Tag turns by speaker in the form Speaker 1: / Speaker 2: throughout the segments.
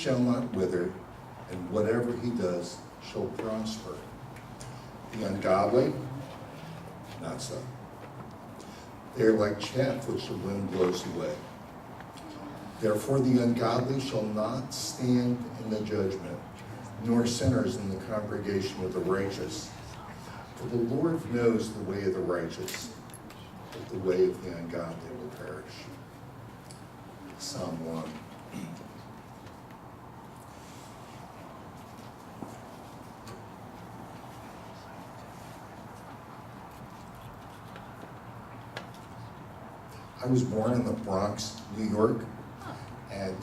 Speaker 1: shall not wither, and whatever he does shall prosper. The ungodly, not so. They are like chaff which the wind blows away. Therefore the ungodly shall not stand in the judgment, nor sinners in the congregation of the righteous. For the Lord knows the way of the righteous, but the way of the ungodly will perish. Psalm 1. I was born in the Bronx, New York, and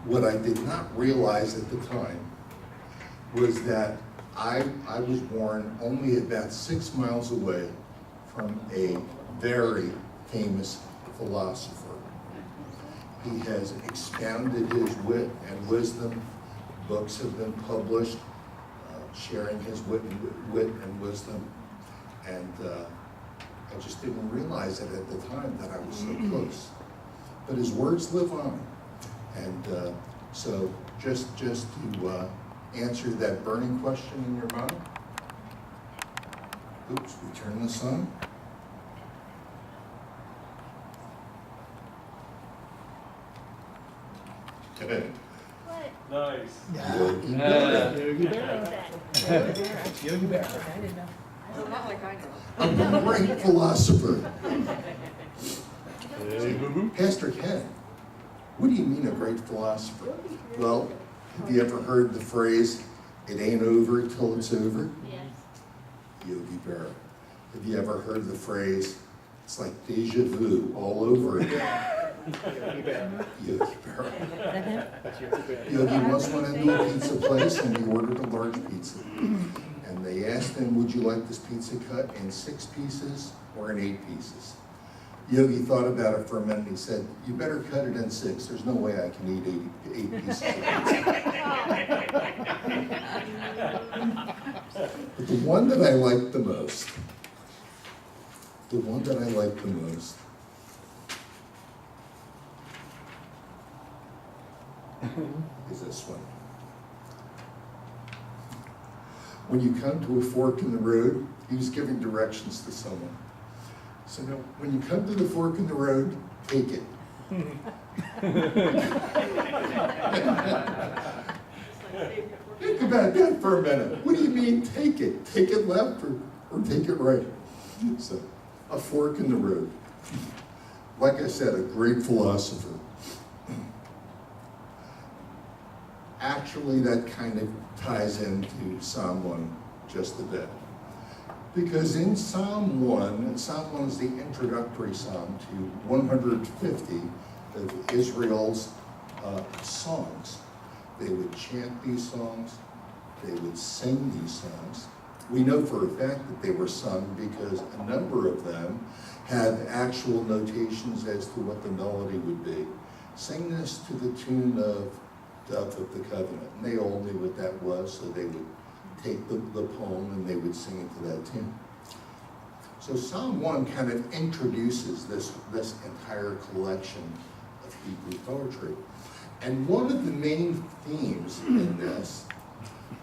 Speaker 1: what I did not realize at the time was that I was born only about 6 miles away from a very famous philosopher. He has expounded his wit and wisdom. Books have been published sharing his wit and wisdom, and I just didn't realize it at the time that I was so close. But his words live on. And so just to answer that burning question in your mind. Oops, we turn this on. Okay.
Speaker 2: What?
Speaker 3: Nice.
Speaker 1: Yogi Berra.
Speaker 3: Yogi Berra.
Speaker 2: I didn't know.
Speaker 4: Oh, not like I know.
Speaker 1: A great philosopher.
Speaker 3: Hey, boo-boo.
Speaker 1: Pastor Ken, what do you mean a great philosopher? Well, have you ever heard the phrase, it ain't over till it's over?
Speaker 2: Yes.
Speaker 1: Yogi Berra. Have you ever heard the phrase, it's like deja vu all over again?
Speaker 3: Yogi Berra.
Speaker 1: Yogi Berra.
Speaker 3: That's Yogi Berra.
Speaker 1: Yogi once went into a pizza place and he ordered a large pizza. And they asked him, would you like this pizza cut in 6 pieces or in 8 pieces? Yogi thought about it for a minute. He said, you better cut it in 6. There's no way I can eat 8 pieces of pizza. But the one that I like the most, is this one. When you come to a fork in the road, he was giving directions to someone. So now, when you come to the fork in the road, take it. Think about that for a minute. What do you mean, take it? Take it left or take it right? So, a fork in the road. Like I said, a great philosopher. Actually, that kind of ties into Psalm 1 just a bit. Because in Psalm 1 is the introductory psalm to 150 of Israel's songs. They would chant these songs, they would sing these songs. We know for a fact that they were sung because a number of them had actual notations as to what the melody would be. Sing this to the tune of Dove of the Covenant. And they all knew what that was, so they would take the poem and they would sing it to that tune. So Psalm 1 kind of introduces this entire collection of Hebrew poetry. And one of the main themes in this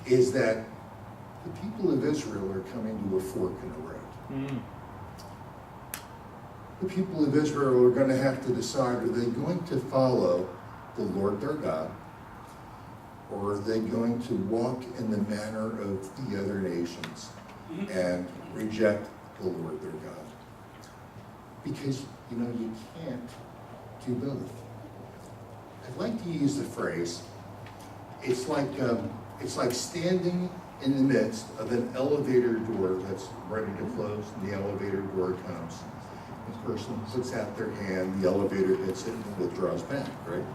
Speaker 1: is that the people of Israel are coming to a fork in the road.
Speaker 3: Mm.
Speaker 1: The people of Israel are going to have to decide, are they going to follow the Lord their God, or are they going to walk in the manner of the other nations and reject the Lord their God? Because, you can't do both. I'd like to use the phrase, it's like standing in the midst of an elevator door that's ready to close, and the elevator door comes. The person puts out their hand, the elevator hits it, and it withdraws back, right?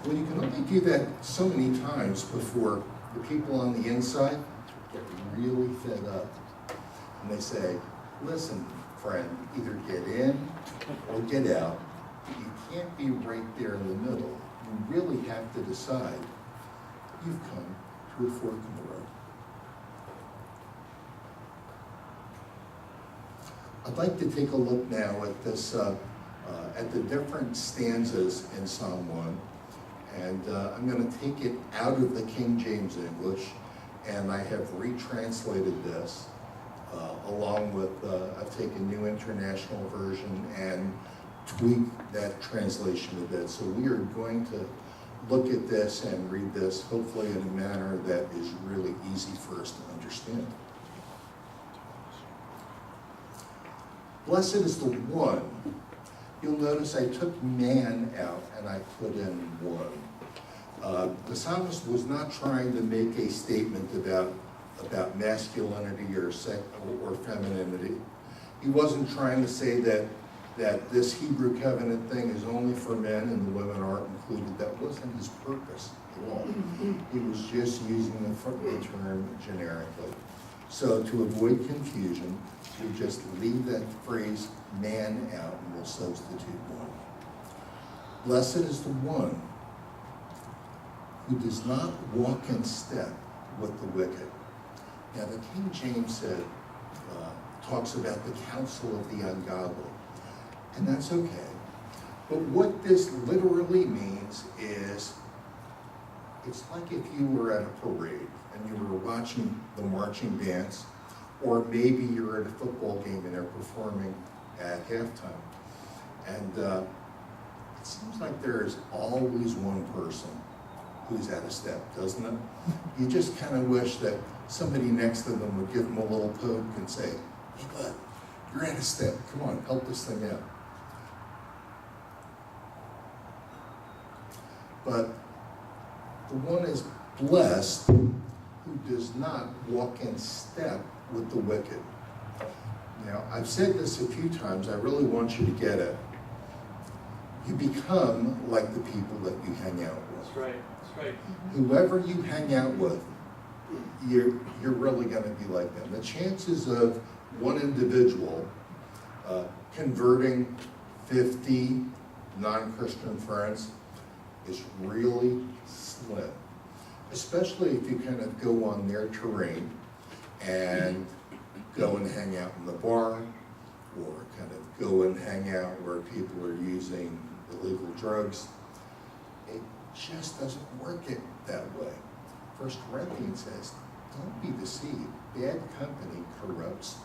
Speaker 1: Well, you can only do that so many times before the people on the inside get really fed up. And they say, listen, friend, either get in or get out. You can't be right there in the middle. You really have to decide. You've come to a fork in the road. I'd like to take a look now at this, at the different stanzas in Psalm 1. And I'm going to take it out of the King James English, and I have retranslated this along with, I've taken New International Version and tweaked that translation a bit. So we are going to look at this and read this, hopefully in a manner that is really easy for us to understand. Blessed is the one. You'll notice I took man out and I put in one. The psalmist was not trying to make a statement about masculinity or femininity. He wasn't trying to say that this Hebrew covenant thing is only for men and the women aren't included. That wasn't his purpose at all. He was just using the term generically. So to avoid confusion, we just leave that phrase man out and we'll substitute one. Blessed is the one who does not walk in step with the wicked. Now the King James talks about the counsel of the ungodly, and that's okay. But what this literally means is, it's like if you were at a parade and you were watching the marching bands, or maybe you're at a football game and they're performing at halftime. And it seems like there is always one person who's out of step, doesn't it? You just kind of wish that somebody next to them would give them a little poke and say, hey bud, you're out of step, come on, help this thing out. But the one is blessed who does not walk in step with the wicked. Now, I've said this a few times, I really want you to get it. You become like the people that you hang out with.
Speaker 3: That's right, that's right.
Speaker 1: Whoever you hang out with, you're really going to be like them. The chances of one individual converting 50 non-Christian friends is really slim, especially if you kind of go on their terrain and go and hang out in the bar, or kind of go and hang out where people are using illegal drugs. It just doesn't work that way. 1 Corinthians says, don't be deceived. Bad company corrupts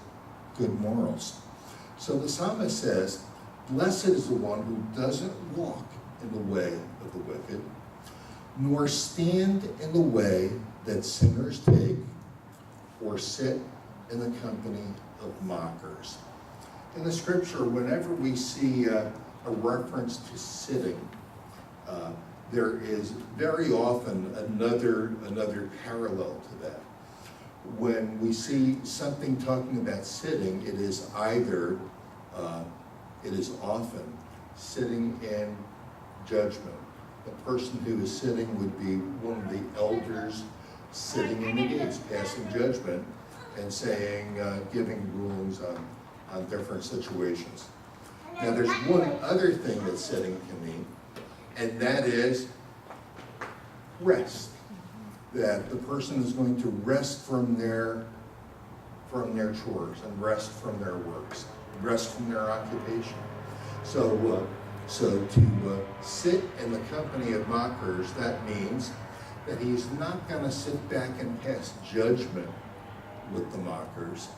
Speaker 1: good morals. So the psalmist says, blessed is the one who doesn't walk in the way of the wicked, nor stand in the way that sinners take, or sit in the company of mockers. In the scripture, whenever we see a reference to sitting, there is very often another parallel to that. When we see something talking about sitting, it is often sitting in judgment. The person who is sitting would be one of the elders sitting in the gates, passing judgment and saying, giving rulings on different situations. Now there's one other thing that sitting can mean, and that is rest. That the person is going to rest from their chores and rest from their works, rest from their occupation. So to sit in the company of mockers, that means that he's not going to sit back and pass judgment with the mockers,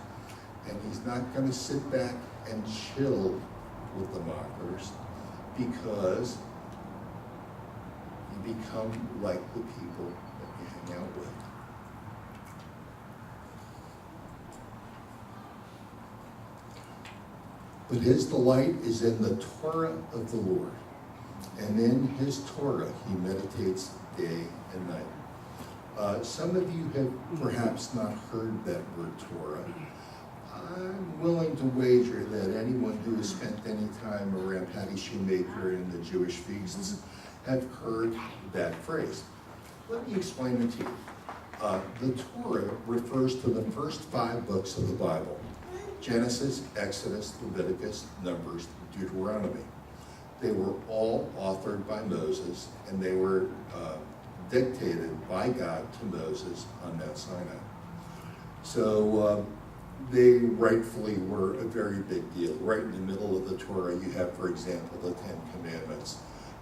Speaker 1: and he's not going to sit back and chill with the mockers, because you become like the people that you hang out with. But his delight is in the Torah of the Lord, and in his Torah he meditates day and night. Some of you have perhaps not heard that word Torah. I'm willing to wager that anyone who has spent any time around Patty Shoemaker and the Jewish feasts have heard that phrase. Let me explain it to you. The Torah refers to the first 5 books of the Bible: Genesis, Exodus, Leviticus, Numbers, Deuteronomy. They were all authored by Moses, and they were dictated by God to Moses on Mount Sinai. So they rightfully were a very big deal. Right in the middle of the Torah, you have, for example, the 10 Commandments.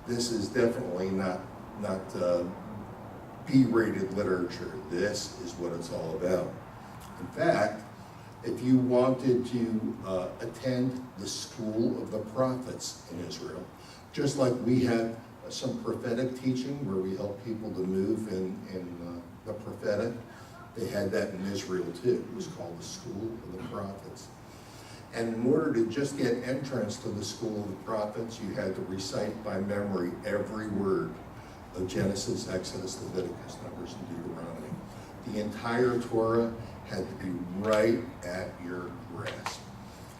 Speaker 1: This is definitely not B-rated literature. This is what it's all about. In fact, if you wanted to attend the school of the prophets in Israel, just like we had some prophetic teaching where we help people to move in the prophetic, they had that in Israel too. It was called the School of the Prophets. And in order to just get entrance to the School of the Prophets, you had to recite by memory every word of Genesis, Exodus, Leviticus, Numbers, and Deuteronomy. The entire Torah had to be right at your grasp.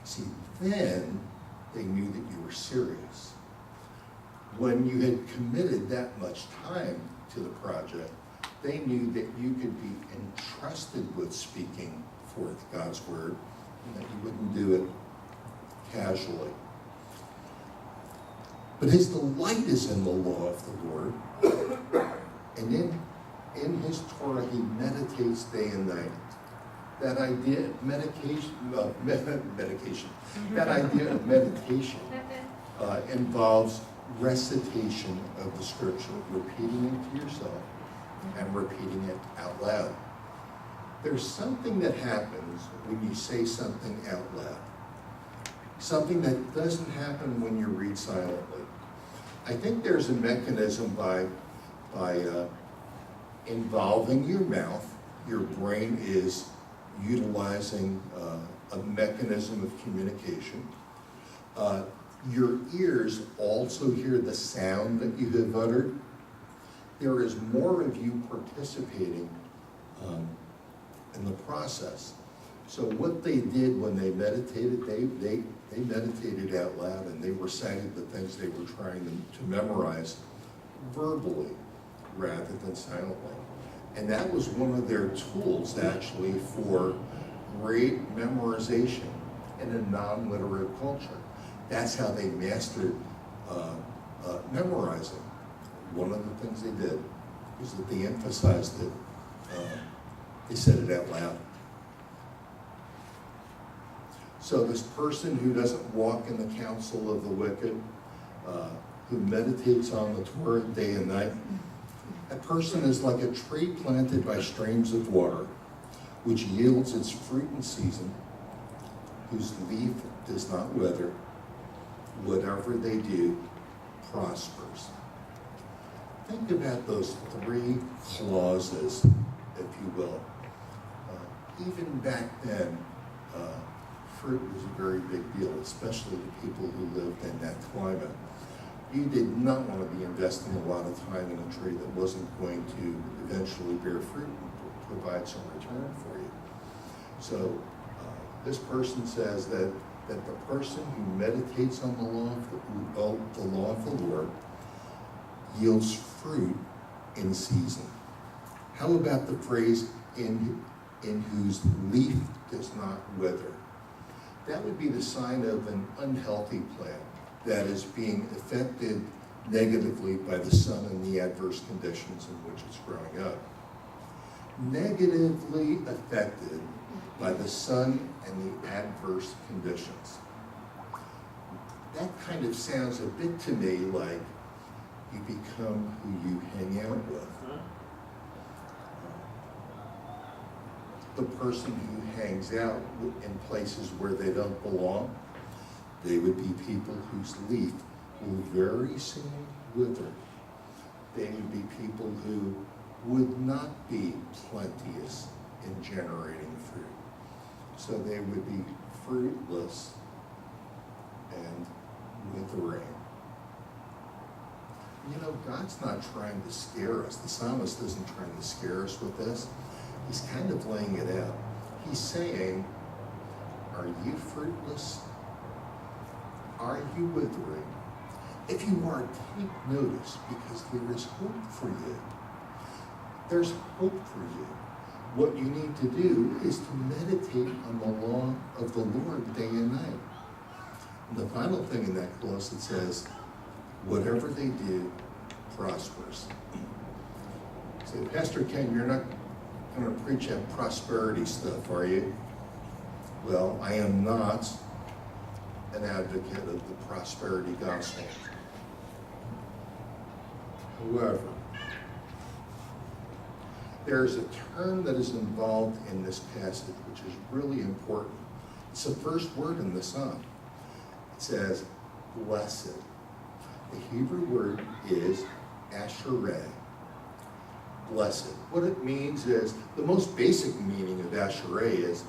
Speaker 1: See, then they knew that you were serious. When you had committed that much time to the project, they knew that you could be entrusted with speaking forth God's word, and that you wouldn't do it casually. But his delight is in the law of the Lord, and in his Torah he meditates day and night. That idea of medication, that idea of meditation involves recitation of the scripture, repeating it to yourself and repeating it out loud. There's something that happens when you say something out loud. Something that doesn't happen when you read silently. I think there's a mechanism by involving your mouth. Your brain is utilizing a mechanism of communication. Your ears also hear the sound that you have uttered. There is more of you participating in the process. So what they did when they meditated, they meditated out loud, and they recited the things they were trying to memorize verbally rather than silently. And that was one of their tools, actually, for great memorization in a non-literate culture. That's how they mastered memorizing. One of the things they did was that they emphasized it. They said it out loud. So this person who doesn't walk in the counsel of the wicked, who meditates on the Torah day and night, that person is like a tree planted by streams of water, which yields its fruit in season, whose leaf does not wither. Whatever they do prospers. Think about those three clauses, if you will. Even back then, fruit was a very big deal, especially to people who lived in that climate. You did not want to be investing a lot of time in a tree that wasn't going to eventually bear fruit and provide some return for you. So this person says that the person who meditates on the law of the Lord yields fruit in season. How about the phrase, in whose leaf does not wither? That would be the sign of an unhealthy plant that is being affected negatively by the sun and the adverse conditions in which it's growing up. Negatively affected by the sun and the adverse conditions. That kind of sounds a bit to me like you become who you hang out with. The person who hangs out in places where they don't belong, they would be people whose leaf will very soon wither. They would be people who would not be plenteous in generating fruit. So they would be fruitless and withering. You know, God's not trying to scare us. The psalmist isn't trying to scare us with this. He's kind of laying it out. He's saying, are you fruitless? Are you withering? If you are, take notice, because there is hope for you. There's hope for you. What you need to do is to meditate on the law of the Lord day and night. And the final thing in that clause, it says, whatever they do prospers. Say, Pastor Ken, you're not going to preach that prosperity stuff, are you? Well, I am not an advocate of the prosperity gospel. However, There's a term that is involved in this passage, which is really important. It's the first word in the psalm. It says, blessed. The Hebrew word is ashereh, blessed. What it means is, the most basic meaning of ashereh is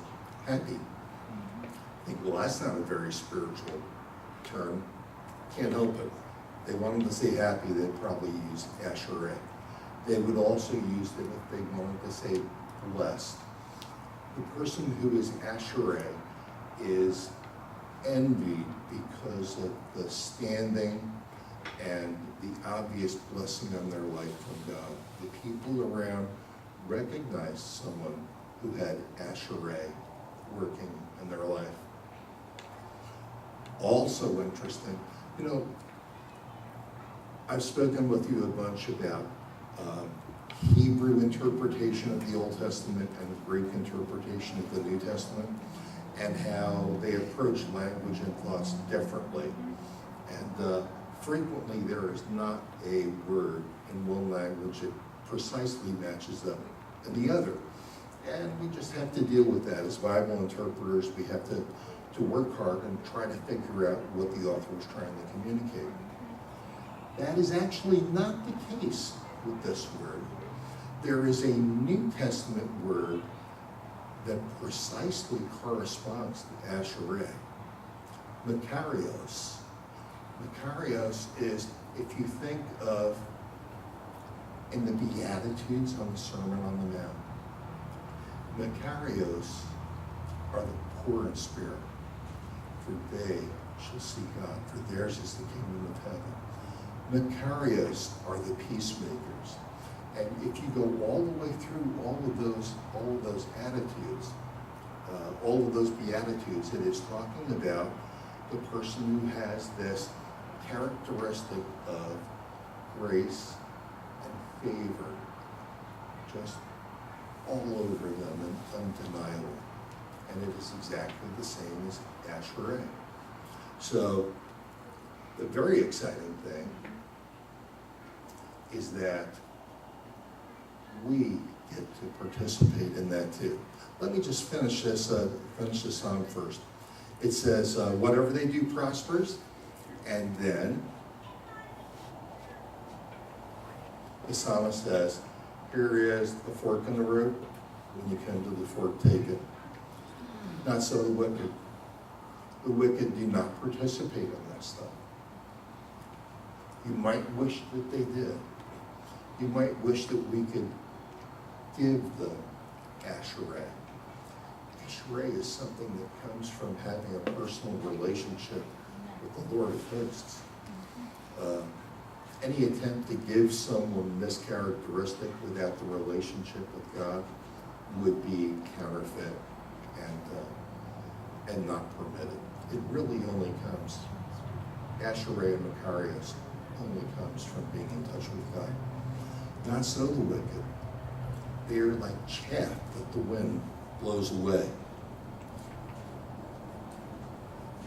Speaker 1: happy. I think, well, that's not a very spiritual term. Can't help it. They wanted to say happy, they'd probably use ashereh. They would also use it if they wanted to say blessed. The person who is ashereh is envied because of the standing and the obvious blessing on their life from God. The people around recognized someone who had ashereh working in their life. Also interesting, you know, I've spoken with you a bunch about Hebrew interpretation of the Old Testament and the Greek interpretation of the New Testament, and how they approach language and thoughts differently. And frequently there is not a word in one language that precisely matches up in the other. And we just have to deal with that. As Bible interpreters, we have to work hard and try to figure out what the author was trying to communicate. That is actually not the case with this word. There is a New Testament word that precisely corresponds to ashereh, makarios. Makarios is, if you think of in the Beatitudes on the Sermon on the Mount, makarios are the poor in spirit, for they shall see God, for theirs is the kingdom of heaven. Makarios are the peacemakers. And if you go all the way through all of those attitudes, all of those beatitudes, it is talking about the person who has this characteristic of grace and favor just all over them and undeniable. And it is exactly the same as ashereh. So the very exciting thing is that we get to participate in that too. Let me just finish this song first. It says, whatever they do prospers, and then the psalmist says, here is the fork in the road. When you come to the fork, take it. Not so the wicked. The wicked do not participate in that stuff. You might wish that they did. You might wish that we could give them ashereh. Ashereh is something that comes from having a personal relationship with the Lord of hosts. Any attempt to give someone this characteristic without the relationship with God would be counterfeit and not permitted. It really only comes, ashereh and makarios only comes from being in touch with God. Not so the wicked. They are like chaff that the wind blows away.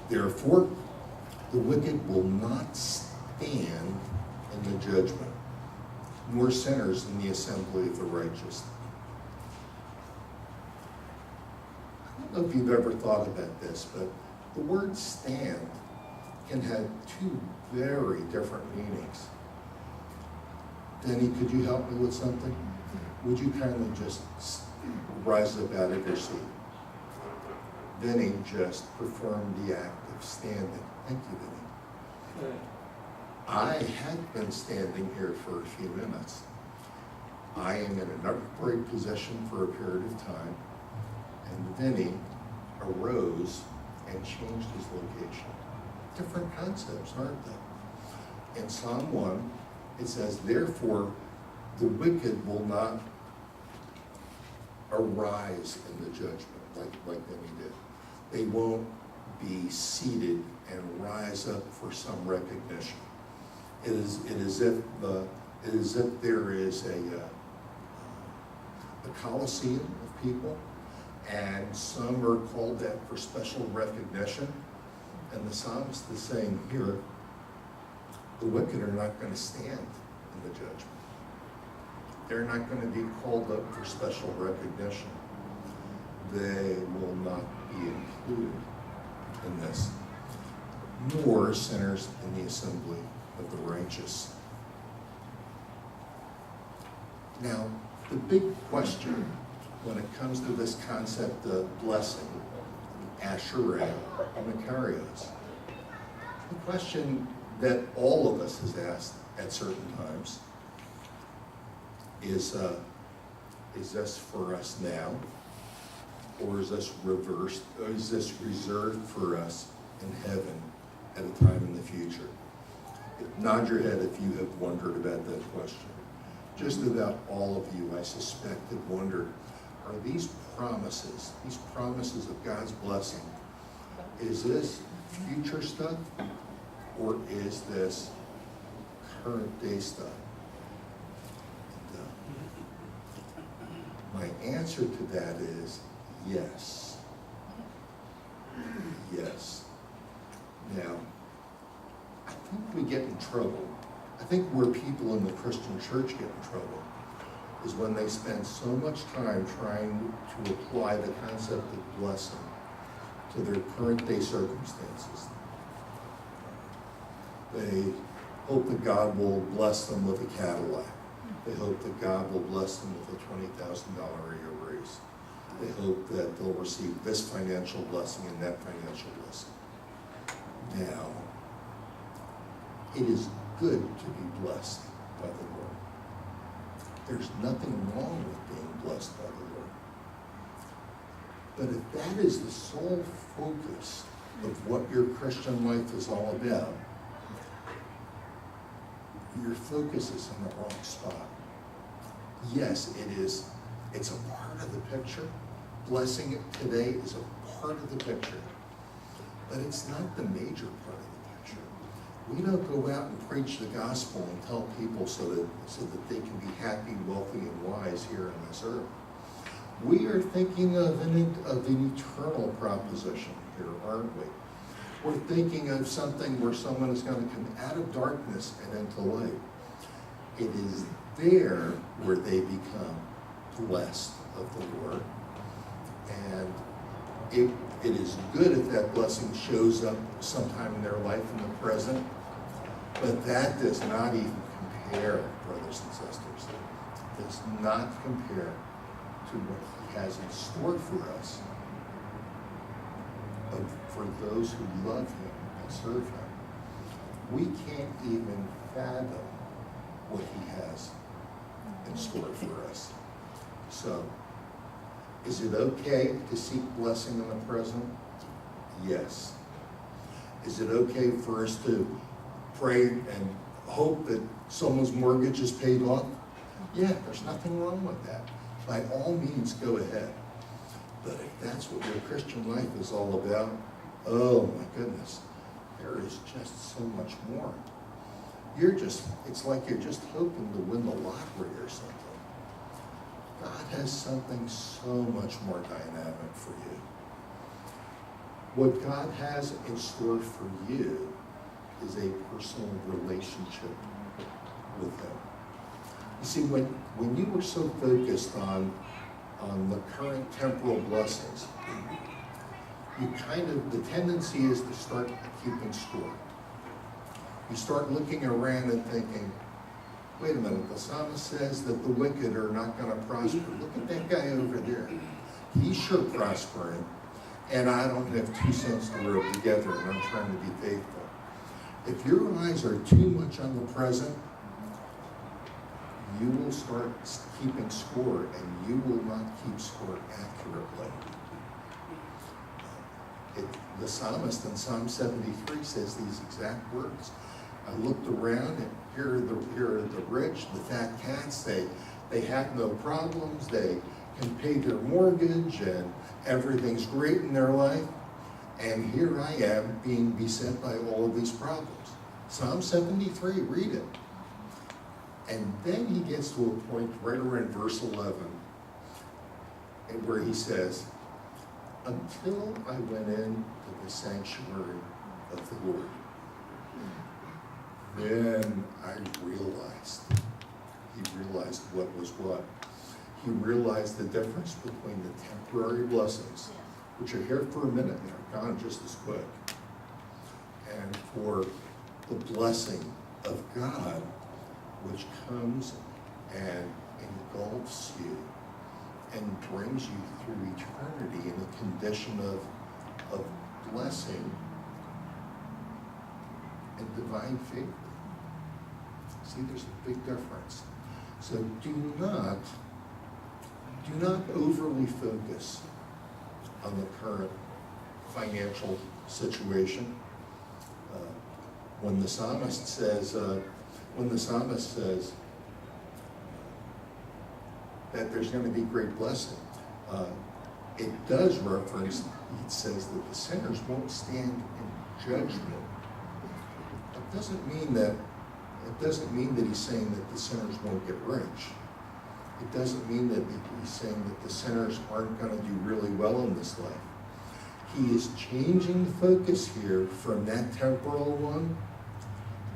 Speaker 1: Therefore, the wicked will not stand in the judgment, nor sinners in the assembly of the righteous. I don't know if you've ever thought about this, but the word stand can have two very different meanings. Denny, could you help me with something? Would you kindly just rise up out of your seat? Denny just performed the act of standing. Thank you, Denny. I had been standing here for a few minutes. I am in an upright position for a period of time, and Denny arose and changed his location. Different concepts, aren't they? In Psalm 1, it says, therefore, the wicked will not arise in the judgment like Denny did. They won't be seated and rise up for some recognition. It is as if there is a coliseum of people, and some are called that for special recognition. And the psalmist is saying here, the wicked are not going to stand in the judgment. They're not going to be called up for special recognition. They will not be included in this, nor sinners in the assembly of the righteous. Now, the big question when it comes to this concept of blessing, Asherah and Makarios, the question that all of us has asked at certain times is this for us now, or is this reversed, or is this reserved for us in heaven at a time in the future? Nod your head if you have wondered about that question. Just about all of you, I suspect, have wondered, are these promises of God's blessing, is this future stuff, or is this current day stuff? My answer to that is yes. Yes. Now, I think we get in trouble. I think where people in the Christian church get in trouble is when they spend so much time trying to apply the concept of blessing to their current day circumstances. They hope that God will bless them with a Cadillac. They hope that God will bless them with a $20,000 a year raise. They hope that they'll receive this financial blessing and that financial blessing. Now, it is good to be blessed by the Lord. There's nothing wrong with being blessed by the Lord. But if that is the sole focus of what your Christian life is all about, your focus is in the wrong spot. Yes, it's a part of the picture. Blessing today is a part of the picture, but it's not the major part of the picture. We don't go out and preach the gospel and tell people so that they can be happy, wealthy, and wise here on this earth. We are thinking of an eternal proposition here, aren't we? We're thinking of something where someone is going to come out of darkness and into light. It is there where they become blessed of the Lord. And it is good if that blessing shows up sometime in their life in the present, but that does not even compare, brothers and sisters. It does not compare to what He has in store for us, for those who love Him and serve Him. We can't even fathom what He has in store for us. So, is it okay to seek blessing in the present? Yes. Is it okay for us to pray and hope that someone's mortgage is paid off? Yeah, there's nothing wrong with that. By all means, go ahead. But if that's what your Christian life is all about, oh my goodness, there is just so much more. It's like you're just hoping to win the lottery or something. God has something so much more dynamic for you. What God has in store for you is a personal relationship with Him. You see, when you were so focused on the current temporal blessings, the tendency is to start keeping score. You start looking around and thinking, wait a minute, the psalmist says that the wicked are not going to prosper. Look at that guy over there. He's sure prospering, and I don't have 2 cents to rub together, and I'm trying to be faithful. If your eyes are too much on the present, you will start keeping score, and you will not keep score accurately. The psalmist in Psalm 73 says these exact words. I looked around, and here are the rich, the fat cats. They have no problems. They can pay their mortgage, and everything's great in their life. And here I am being beset by all of these problems. Psalm 73, read it. And then he gets to a point right around verse 11, where he says, until I went into the sanctuary of the Lord, then I realized he realized what was what. He realized the difference between the temporary blessings, which are here for a minute and are gone just as quick, and for the blessing of God, which comes and engulfs you and brings you through eternity in a condition of blessing and divine favor. See, there's a big difference. So do not overly focus on the current financial situation. When the psalmist says that there's going to be great blessing, it does reference, it says that the sinners won't stand in judgment. It doesn't mean that he's saying that the sinners won't get rich. It doesn't mean that he's saying that the sinners aren't going to do really well in this life. He is changing the focus here from that temporal one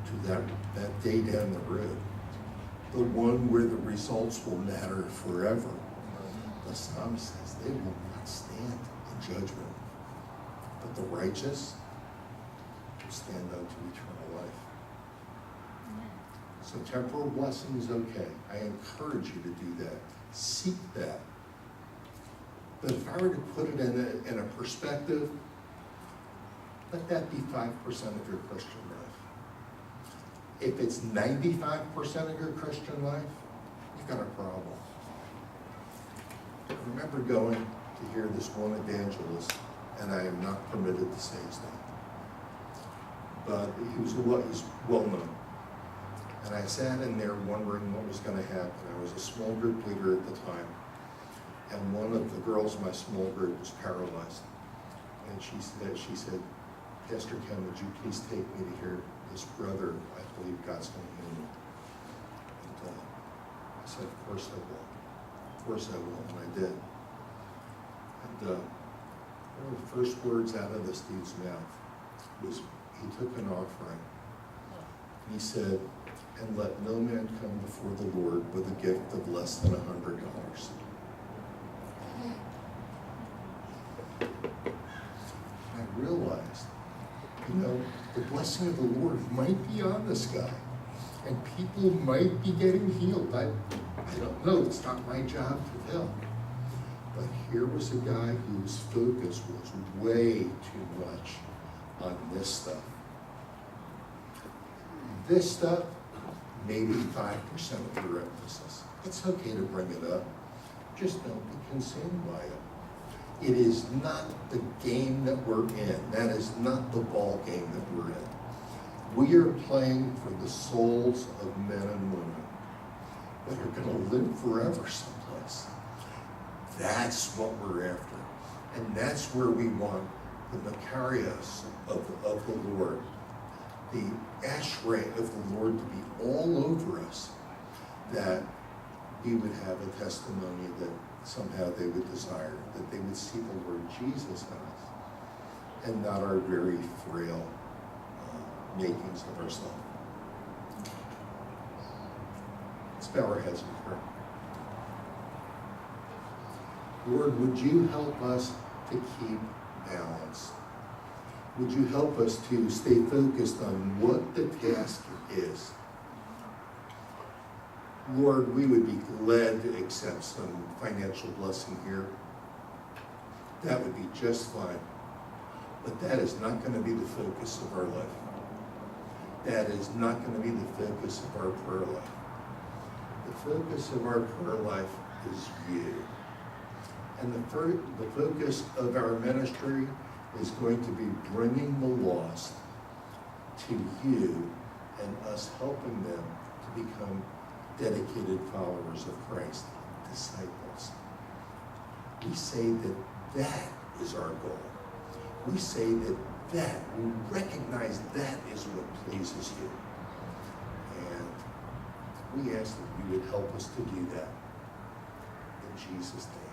Speaker 1: to that day down the road. The one where the results will matter forever. The psalm says they will not stand in judgment, but the righteous will stand unto eternal life. So temporal blessing is okay. I encourage you to do that. Seek that. But if I were to put it in a perspective, let that be 5% of your Christian life. If it's 95% of your Christian life, you've got a problem. I remember going to hear this one evangelist, and I am not permitted to say his name, but he was well known. And I sat in there wondering what was going to happen. I was a small group leader at the time, and one of the girls in my small group was paralyzed. And she said, Pastor Ken, would you please take me to hear this brother? I believe God's going to heal me. And I said, of course I will. Of course I will, and I did. And one of the first words out of this dude's mouth was, he took an offering. He said, and let no man come before the Lord with a gift of less than $100. I realized, the blessing of the Lord might be on this guy, and people might be getting healed. I don't know, it's not my job to tell. But here was a guy whose focus was way too much on this stuff. This stuff, maybe 5% of your emphasis. It's okay to bring it up. Just don't be consumed by it. It is not the game that we're in. That is not the ball game that we're in. We are playing for the souls of men and women that are going to live forever someplace. That's what we're after. And that's where we want the Makarios of the Lord, the Ashrei of the Lord to be all over us, that we would have a testimony that somehow they would desire, that they would see the Lord Jesus in us, and not our very frail makings of ourselves. Let's bow our heads in prayer. Lord, would you help us to keep balance? Would you help us to stay focused on what the task is? Lord, we would be glad to accept some financial blessing here. That would be just fine. But that is not going to be the focus of our life. That is not going to be the focus of our prayer life. The focus of our prayer life is you. And the focus of our ministry is going to be bringing the lost to you and us helping them to become dedicated followers of Christ, disciples. We say that is our goal. We say we recognize that is what pleases you. And we ask that you would help us to do that. In Jesus' name.